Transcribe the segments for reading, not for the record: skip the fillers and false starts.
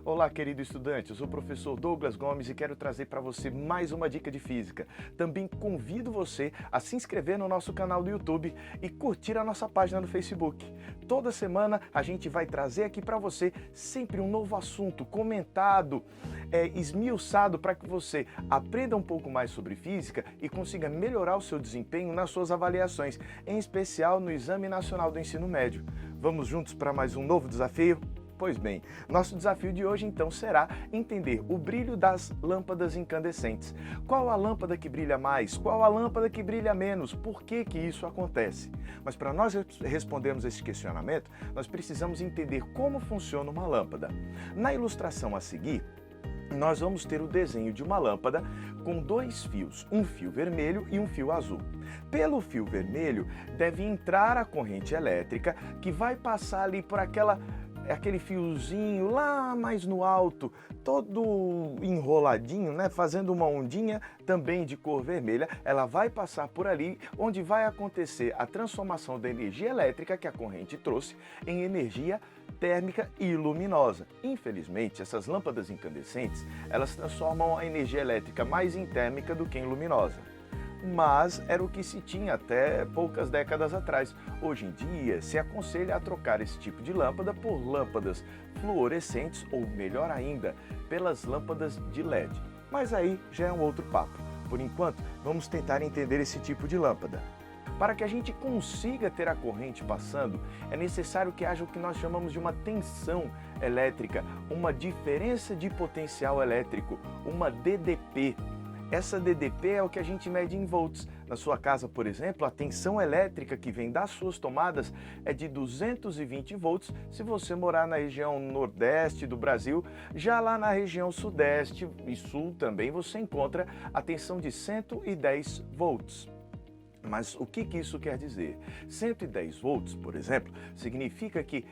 Olá, querido estudante, eu sou o professor Douglas Gomes e quero trazer para você mais uma dica de física. Também convido você a se inscrever no nosso canal do YouTube e curtir a nossa página no Facebook. Toda semana a gente vai trazer aqui para você sempre um novo assunto comentado, esmiuçado para que você aprenda um pouco mais sobre física e consiga melhorar o seu desempenho nas suas avaliações, em especial no Exame Nacional do Ensino Médio. Vamos juntos para mais um novo desafio? Pois bem, nosso desafio de hoje então será entender o brilho das lâmpadas incandescentes. Qual a lâmpada que brilha mais? Qual a lâmpada que brilha menos? Por que que isso acontece? Mas para nós respondermos esse questionamento, nós precisamos entender como funciona uma lâmpada. Na ilustração a seguir, nós vamos ter o desenho de uma lâmpada com dois fios, um fio vermelho e um fio azul. Pelo fio vermelho deve entrar a corrente elétrica que vai passar ali por aquele fiozinho lá mais no alto, todo enroladinho, né? Fazendo uma ondinha também de cor vermelha. Ela vai passar por ali, onde vai acontecer a transformação da energia elétrica que a corrente trouxe em energia térmica e luminosa. Infelizmente, essas lâmpadas incandescentes, elas transformam a energia elétrica mais em térmica do que em luminosa. Mas era o que se tinha até poucas décadas atrás. Hoje em dia, se aconselha a trocar esse tipo de lâmpada por lâmpadas fluorescentes ou, melhor ainda, pelas lâmpadas de LED. Mas aí já é um outro papo. Por enquanto, vamos tentar entender esse tipo de lâmpada. Para que a gente consiga ter a corrente passando, é necessário que haja o que nós chamamos de uma tensão elétrica, uma diferença de potencial elétrico, uma DDP. Essa DDP é o que a gente mede em volts. Na sua casa, por exemplo, a tensão elétrica que vem das suas tomadas é de 220 volts se você morar na região nordeste do Brasil. Já lá na região sudeste e sul também você encontra a tensão de 110 volts. Mas o que isso quer dizer? 110 volts, por exemplo, significa que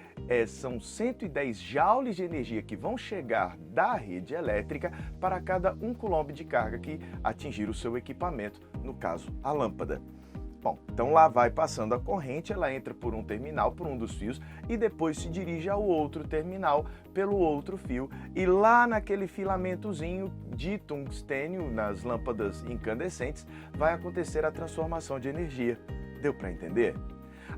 são 110 joules de energia que vão chegar da rede elétrica para cada 1 coulomb de carga que atingir o seu equipamento, no caso, a lâmpada. Bom, então lá vai passando a corrente, ela entra por um terminal, por um dos fios, e depois se dirige ao outro terminal pelo outro fio. E lá naquele filamentozinho de tungstênio, nas lâmpadas incandescentes, vai acontecer a transformação de energia. Deu para entender?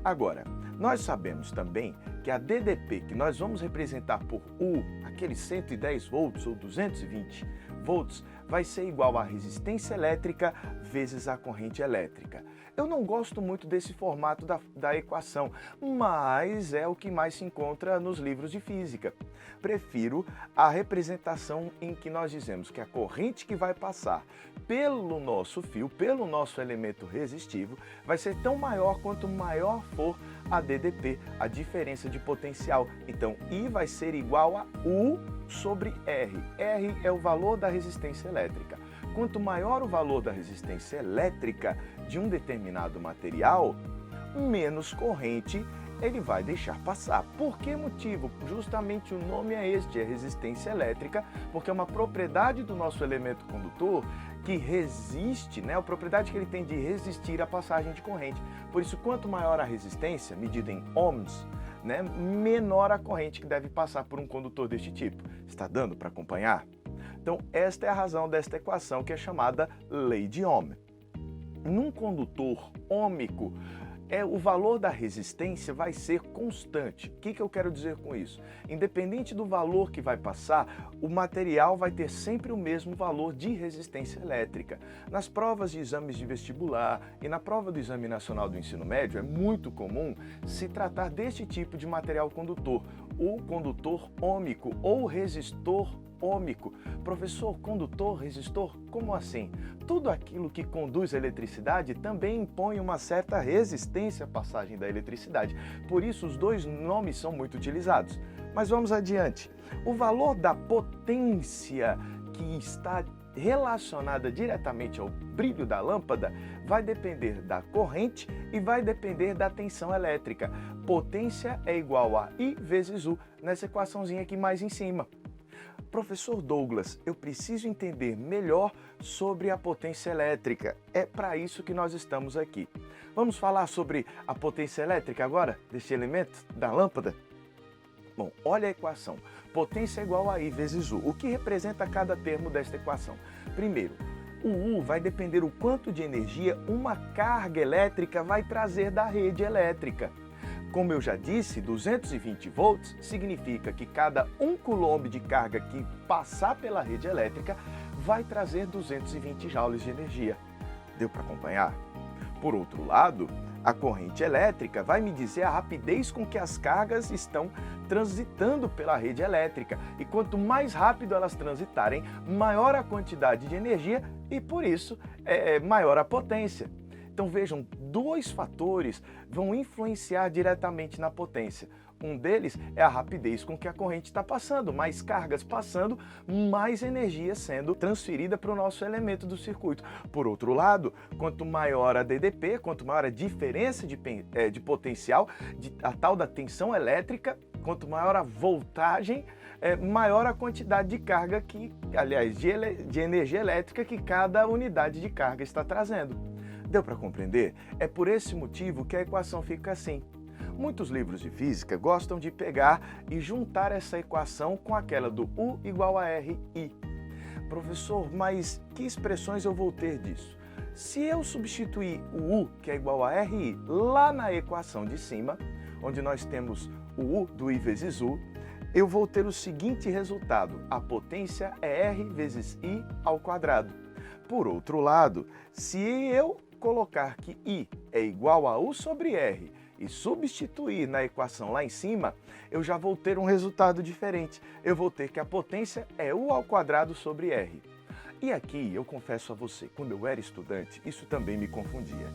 Agora, nós sabemos também que a DDP, que nós vamos representar por U, aqueles 110 volts ou 220 volts, vai ser igual à resistência elétrica vezes a corrente elétrica. Eu não gosto muito desse formato da equação, mas é o que mais se encontra nos livros de física. Prefiro a representação em que nós dizemos que a corrente que vai passar pelo nosso fio, pelo nosso elemento resistivo, vai ser tão maior quanto maior for a DDP, a diferença de potencial. Então, I vai ser igual a U sobre R. R é o valor da resistência elétrica. Quanto maior o valor da resistência elétrica de um determinado material, menos corrente ele vai deixar passar. Por que motivo? Justamente o nome é este, é resistência elétrica, porque é uma propriedade do nosso elemento condutor que resiste, né? A propriedade que ele tem de resistir à passagem de corrente. Por isso, quanto maior a resistência, medida em ohms, né, menor a corrente que deve passar por um condutor deste tipo. Está dando para acompanhar? Então, esta é a razão desta equação que é chamada lei de Ohm. Num condutor ôhmico, o valor da resistência vai ser constante. O que eu quero dizer com isso? Independente do valor que vai passar, o material vai ter sempre o mesmo valor de resistência elétrica. Nas provas de exames de vestibular e na prova do Exame Nacional do Ensino Médio, é muito comum se tratar deste tipo de material condutor, o condutor ôhmico ou resistor ôhmico. Professor, condutor, resistor, como assim? Tudo aquilo que conduz a eletricidade também impõe uma certa resistência à passagem da eletricidade. Por isso, os dois nomes são muito utilizados. Mas vamos adiante. O valor da potência que está relacionada diretamente ao brilho da lâmpada vai depender da corrente e vai depender da tensão elétrica. Potência é igual a I vezes U, nessa equaçãozinha aqui mais em cima. Professor Douglas, eu preciso entender melhor sobre a potência elétrica. É para isso que nós estamos aqui. Vamos falar sobre a potência elétrica agora, deste elemento da lâmpada? Bom, olha a equação. Potência é igual a I vezes U. O que representa cada termo desta equação? Primeiro, o U vai depender o quanto de energia uma carga elétrica vai trazer da rede elétrica. Como eu já disse, 220 volts significa que cada 1 coulomb de carga que passar pela rede elétrica vai trazer 220 joules de energia. Deu para acompanhar? Por outro lado, a corrente elétrica vai me dizer a rapidez com que as cargas estão transitando pela rede elétrica. E quanto mais rápido elas transitarem, maior a quantidade de energia e, por isso, maior a potência. Então vejam, dois fatores vão influenciar diretamente na potência. Um deles é a rapidez com que a corrente está passando, mais cargas passando, mais energia sendo transferida para o nosso elemento do circuito. Por outro lado, quanto maior a DDP, quanto maior a diferença de potencial, a tal da tensão elétrica, quanto maior a voltagem, maior a quantidade de carga de energia elétrica que cada unidade de carga está trazendo. Deu para compreender? É por esse motivo que a equação fica assim. Muitos livros de física gostam de pegar e juntar essa equação com aquela do U igual a RI. Professor, mas que expressões eu vou ter disso? Se eu substituir o U, que é igual a RI, lá na equação de cima, onde nós temos o U do I vezes U, eu vou ter o seguinte resultado: a potência é R vezes I ao quadrado. Por outro lado, se eu colocar que I é igual a U sobre R e substituir na equação lá em cima, eu já vou ter um resultado diferente. Eu vou ter que a potência é U ao quadrado sobre R. E aqui, eu confesso a você, quando eu era estudante, isso também me confundia.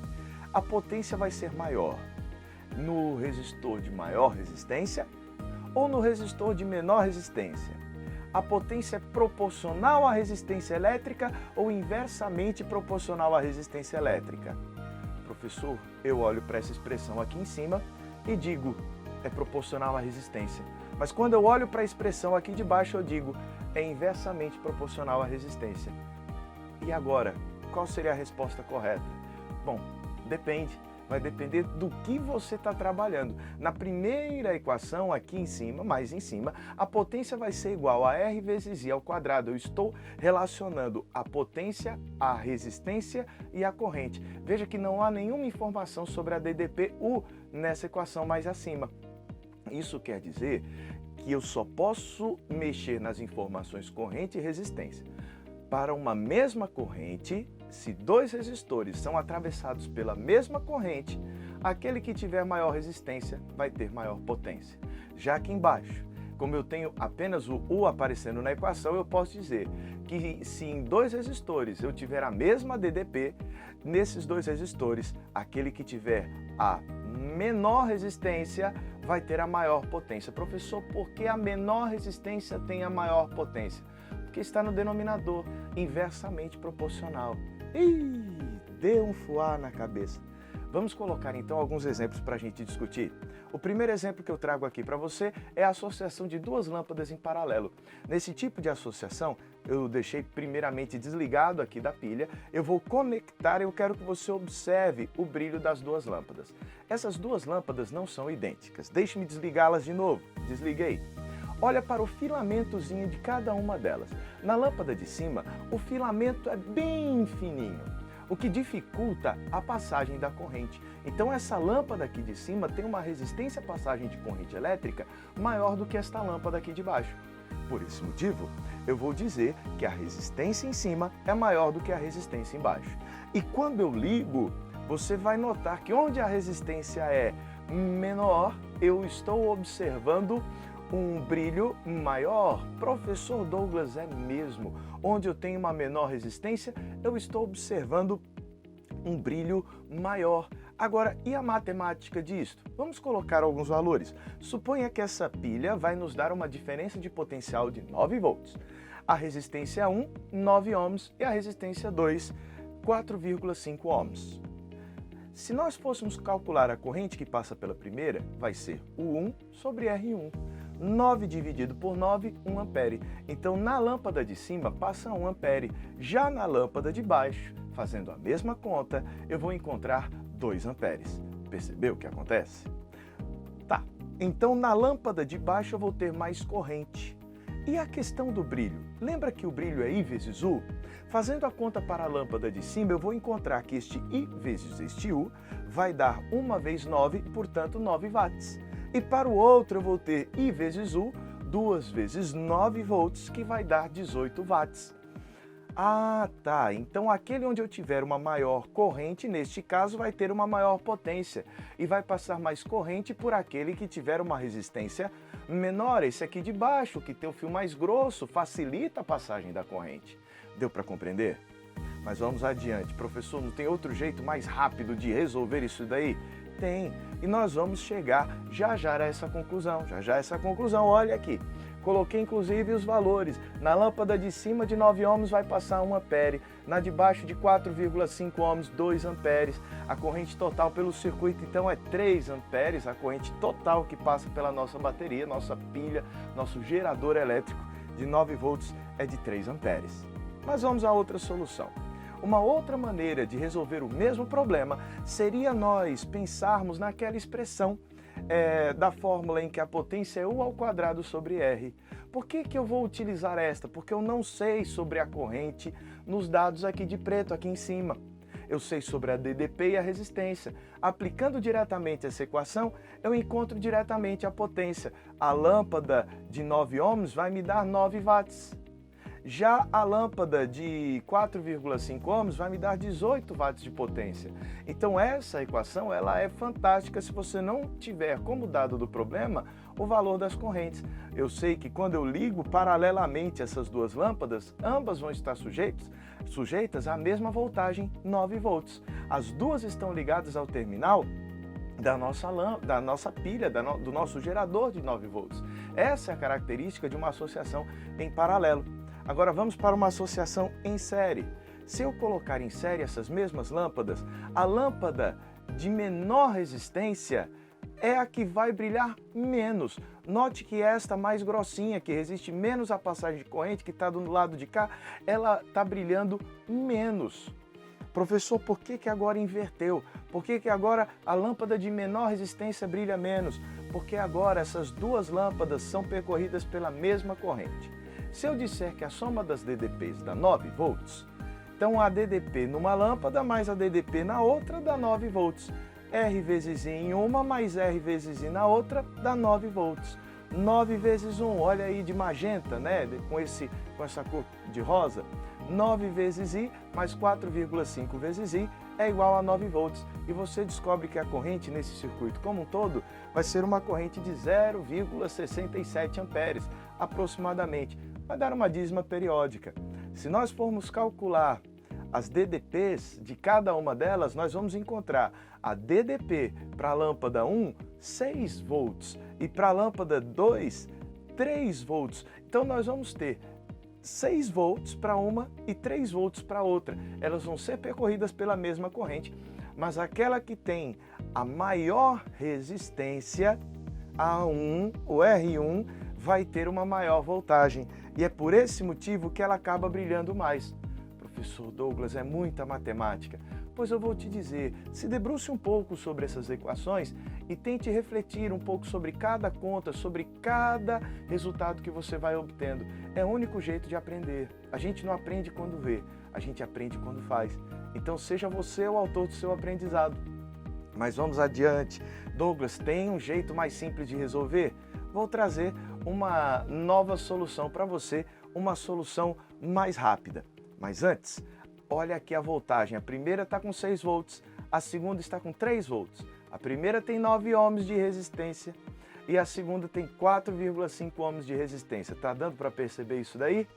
A potência vai ser maior no resistor de maior resistência ou no resistor de menor resistência? A potência é proporcional à resistência elétrica ou inversamente proporcional à resistência elétrica? Professor, eu olho para essa expressão aqui em cima e digo, é proporcional à resistência. Mas quando eu olho para a expressão aqui de baixo, eu digo, é inversamente proporcional à resistência. E agora, qual seria a resposta correta? Bom, depende. Vai depender do que você está trabalhando. Na primeira equação, aqui em cima, mais em cima, a potência vai ser igual a R vezes I ao quadrado. Eu estou relacionando a potência, a resistência e a corrente. Veja que não há nenhuma informação sobre a DDP-U nessa equação mais acima. Isso quer dizer que eu só posso mexer nas informações corrente e resistência. Para uma mesma corrente, se dois resistores são atravessados pela mesma corrente, aquele que tiver maior resistência vai ter maior potência. Já aqui embaixo, como eu tenho apenas o U aparecendo na equação, eu posso dizer que se em dois resistores eu tiver a mesma DDP, nesses dois resistores, aquele que tiver a menor resistência vai ter a maior potência. Professor, por que a menor resistência tem a maior potência? Porque está no denominador, inversamente proporcional. Ih, deu um fuá na cabeça. Vamos colocar então alguns exemplos para a gente discutir. O primeiro exemplo que eu trago aqui para você é a associação de duas lâmpadas em paralelo. Nesse tipo de associação, eu deixei primeiramente desligado aqui da pilha, eu vou conectar e eu quero que você observe o brilho das duas lâmpadas. Essas duas lâmpadas não são idênticas. Deixe-me desligá-las de novo. Desliguei. Olha para o filamentozinho de cada uma delas. Na lâmpada de cima, o filamento é bem fininho, o que dificulta a passagem da corrente. Então essa lâmpada aqui de cima tem uma resistência à passagem de corrente elétrica maior do que esta lâmpada aqui de baixo. Por esse motivo, eu vou dizer que a resistência em cima é maior do que a resistência embaixo. E quando eu ligo, você vai notar que onde a resistência é menor, eu estou observando um brilho maior. Professor Douglas, é mesmo. Onde eu tenho uma menor resistência, eu estou observando um brilho maior. Agora, e a matemática disto? Vamos colocar alguns valores. Suponha que essa pilha vai nos dar uma diferença de potencial de 9 volts. A resistência 1, 9 ohms, e a resistência 2, 4,5 ohms. Se nós fôssemos calcular a corrente que passa pela primeira, vai ser o 1 sobre R1. 9 dividido por 9, 1 ampere. Então, na lâmpada de cima passa 1 ampere. Já na lâmpada de baixo, fazendo a mesma conta, eu vou encontrar 2 amperes. Percebeu o que acontece? Tá, então na lâmpada de baixo eu vou ter mais corrente. E a questão do brilho? Lembra que o brilho é I vezes U? Fazendo a conta para a lâmpada de cima, eu vou encontrar que este I vezes este U vai dar 1 vezes 9, portanto 9 watts. E para o outro eu vou ter I vezes U, 2 vezes 9 volts, que vai dar 18 watts. Ah, tá. Então aquele onde eu tiver uma maior corrente, neste caso, vai ter uma maior potência e vai passar mais corrente por aquele que tiver uma resistência menor. Esse aqui de baixo, que tem o fio mais grosso, facilita a passagem da corrente. Deu para compreender? Mas vamos adiante. Professor, não tem outro jeito mais rápido de resolver isso daí? Tem. E nós vamos chegar já a essa conclusão. Olha aqui. Coloquei inclusive os valores. Na lâmpada de cima de 9 ohms vai passar 1 ampere, na de baixo de 4,5 ohms, 2 amperes. A corrente total pelo circuito então é 3 amperes, a corrente total que passa pela nossa bateria, nossa pilha, nosso gerador elétrico de 9 volts é de 3 amperes. Mas vamos a outra solução. Uma outra maneira de resolver o mesmo problema seria nós pensarmos naquela expressão da fórmula em que a potência é U ao quadrado sobre R. Por que eu vou utilizar esta? Porque eu não sei sobre a corrente nos dados aqui de preto, aqui em cima. Eu sei sobre a DDP e a resistência. Aplicando diretamente essa equação, eu encontro diretamente a potência. A lâmpada de 9 ohms vai me dar 9 watts. Já a lâmpada de 4,5 ohms vai me dar 18 watts de potência. Então essa equação ela é fantástica se você não tiver como dado do problema o valor das correntes. Eu sei que quando eu ligo paralelamente essas duas lâmpadas, ambas vão estar sujeitas à mesma voltagem, 9 volts. As duas estão ligadas ao terminal da nossa pilha, do nosso gerador de 9 volts. Essa é a característica de uma associação em paralelo. Agora vamos para uma associação em série. Se eu colocar em série essas mesmas lâmpadas, a lâmpada de menor resistência é a que vai brilhar menos. Note que esta mais grossinha, que resiste menos à passagem de corrente, que está do lado de cá, ela está brilhando menos. Professor, por que agora inverteu? Por que agora a lâmpada de menor resistência brilha menos? Porque agora essas duas lâmpadas são percorridas pela mesma corrente. Se eu disser que a soma das DDPs dá 9 volts, então a DDP numa lâmpada mais a DDP na outra dá 9 volts. R vezes I em uma mais R vezes I na outra dá 9 volts. 9 vezes 1, olha aí de magenta, né? Com essa cor de rosa. 9 vezes I mais 4,5 vezes I é igual a 9 volts. E você descobre que a corrente nesse circuito como um todo vai ser uma corrente de 0,67 amperes, aproximadamente. Vai dar uma dízima periódica. Se nós formos calcular as DDPs de cada uma delas, nós vamos encontrar a DDP para a lâmpada 1, 6 volts e para a lâmpada 2, 3 volts. Então nós vamos ter 6 volts para uma e 3 volts para outra. Elas vão ser percorridas pela mesma corrente, mas aquela que tem a maior resistência, A1, o R1, vai ter uma maior voltagem. E é por esse motivo que ela acaba brilhando mais. Professor Douglas, é muita matemática. Pois eu vou te dizer, se debruce um pouco sobre essas equações e tente refletir um pouco sobre cada conta, sobre cada resultado que você vai obtendo. É o único jeito de aprender. A gente não aprende quando vê, a gente aprende quando faz. Então seja você o autor do seu aprendizado. Mas vamos adiante. Douglas, tem um jeito mais simples de resolver? Vou trazer uma nova solução para você, uma solução mais rápida. Mas antes, olha aqui a voltagem. A primeira está com 6 volts, a segunda está com 3 volts. A primeira tem 9 ohms de resistência e a segunda tem 4,5 ohms de resistência. Tá dando para perceber isso daí?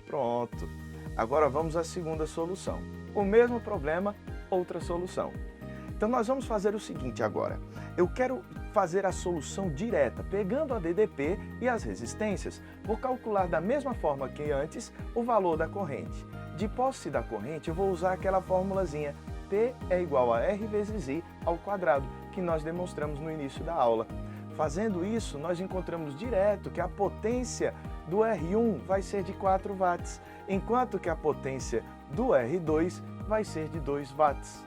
Pronto. Agora vamos à segunda solução. O mesmo problema, outra solução. Então nós vamos fazer o seguinte agora. Eu quero fazer a solução direta, pegando a DDP e as resistências. Vou calcular da mesma forma que antes o valor da corrente. De posse da corrente, eu vou usar aquela formulazinha P é igual a R vezes I ao quadrado, que nós demonstramos no início da aula. Fazendo isso, nós encontramos direto que a potência do R1 vai ser de 4 watts, enquanto que a potência do R2 vai ser de 2 watts.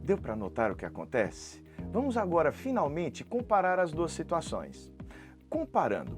Deu para notar o que acontece? Vamos agora, finalmente, comparar as duas situações. Comparando,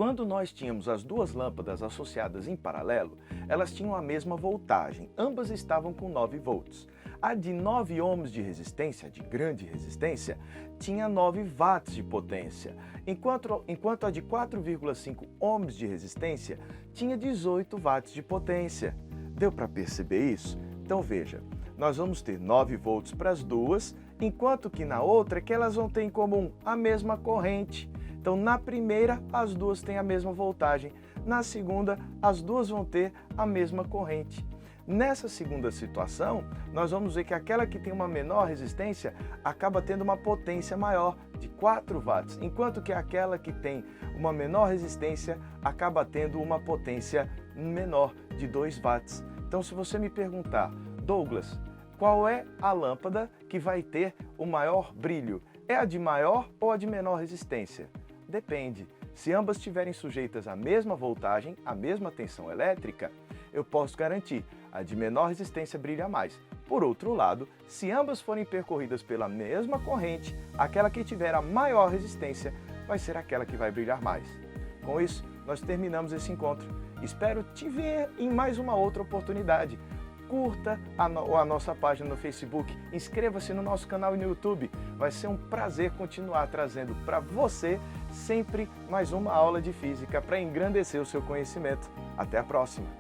Quando nós tínhamos as duas lâmpadas associadas em paralelo, elas tinham a mesma voltagem, ambas estavam com 9 volts. A de 9 ohms de resistência, de grande resistência, tinha 9 watts de potência, enquanto a de 4,5 ohms de resistência tinha 18 watts de potência. Deu para perceber isso? Então veja, nós vamos ter 9 volts para as duas, enquanto que na outra que elas vão ter em comum a mesma corrente. Então na primeira as duas têm a mesma voltagem, na segunda as duas vão ter a mesma corrente. Nessa segunda situação, nós vamos ver que aquela que tem uma menor resistência acaba tendo uma potência maior, de 4 watts, enquanto que aquela que tem uma menor resistência acaba tendo uma potência menor, de 2 watts. Então se você me perguntar, Douglas, qual é a lâmpada que vai ter o maior brilho? É a de maior ou a de menor resistência? Depende. Se ambas estiverem sujeitas à mesma voltagem, à mesma tensão elétrica, eu posso garantir, a de menor resistência brilha mais. Por outro lado, se ambas forem percorridas pela mesma corrente, aquela que tiver a maior resistência vai ser aquela que vai brilhar mais. Com isso, nós terminamos esse encontro. Espero te ver em mais uma outra oportunidade. Curta a nossa página no Facebook, inscreva-se no nosso canal no YouTube. Vai ser um prazer continuar trazendo para você sempre mais uma aula de física para engrandecer o seu conhecimento. Até a próxima!